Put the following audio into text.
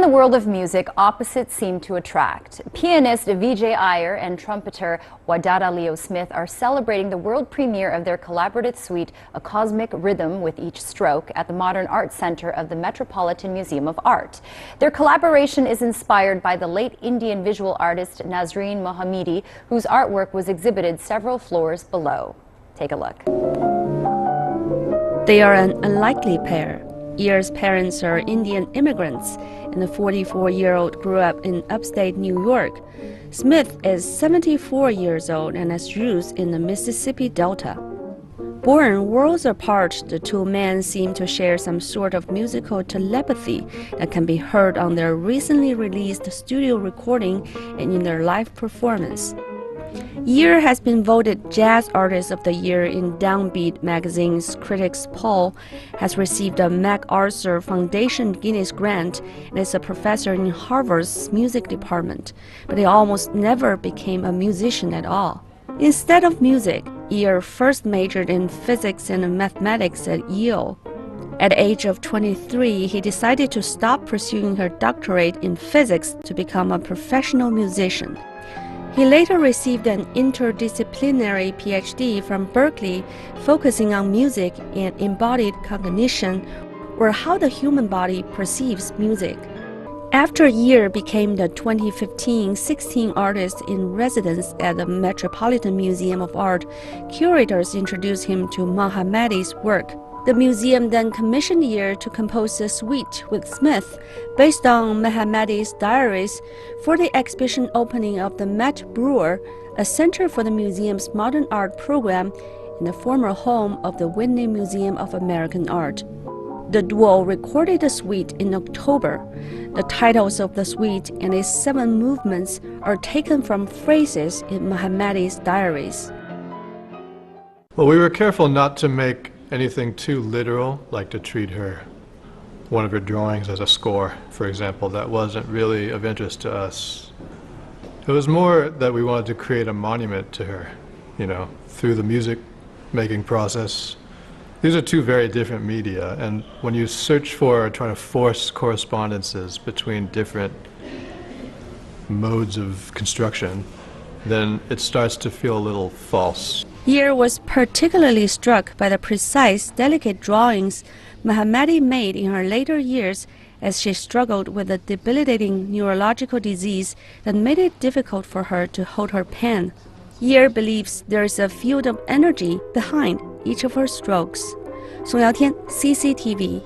the world of music, opposites seem to attract. Pianist Vijay Iyer and trumpeter Wadada Leo Smith are celebrating the world premiere of their collaborative suite, A Cosmic Rhythm with Each Stroke, at the Modern Art Center of the Metropolitan Museum of Art. Their collaboration is inspired by the late Indian visual artist Nazreen Mohammedi, whose artwork was exhibited several floors below. Take a look. They are an unlikely pair. Iyer's parents are Indian immigrants, and the 44-year-old grew up in upstate New York. Smith is 74 years old and has roots in the Mississippi Delta. Born worlds apart, the two men seem to share some sort of musical telepathy that can be heard on their recently released studio recording and in their live performance. Iyer has been voted Jazz Artist of the Year in Downbeat magazine's critics poll, has received a MacArthur Foundation Guinness grant, and is a professor in Harvard's music department, but he almost never became a musician at all. Instead of music, Iyer first majored in physics and mathematics at Yale. At the age of 23, he decided to stop pursuing her doctorate in physics to become a professional musician. He later received an interdisciplinary PhD from Berkeley, focusing on music and embodied cognition, or how the human body perceives music. After Iyer became the 2015 16th artist in residence at the Metropolitan Museum of Art, curators introduced him to Mohammedi's work. The museum then commissioned Iyer to compose a suite with Smith based on Mohammedi's diaries for the exhibition opening of the Met Brewer, a center for the museum's modern art program in the former home of the Whitney Museum of American Art. The duo recorded the suite in October. The titles of the suite and its 7 movements are taken from phrases in Mohammedi's diaries. Well, we were careful not to make anything too literal, like to treat one of her drawings as a score, for example. That wasn't really of interest to us. It was more that we wanted to create a monument to her, through the music making process. These are two very different media, and when you search for or try to force correspondences between different modes of construction, then it starts to feel a little false. Iyer was particularly struck by the precise, delicate drawings Mohammedi made in her later years as she struggled with a debilitating neurological disease that made it difficult for her to hold her pen. Iyer believes there is a field of energy behind each of her strokes. Song Yaotian, CCTV.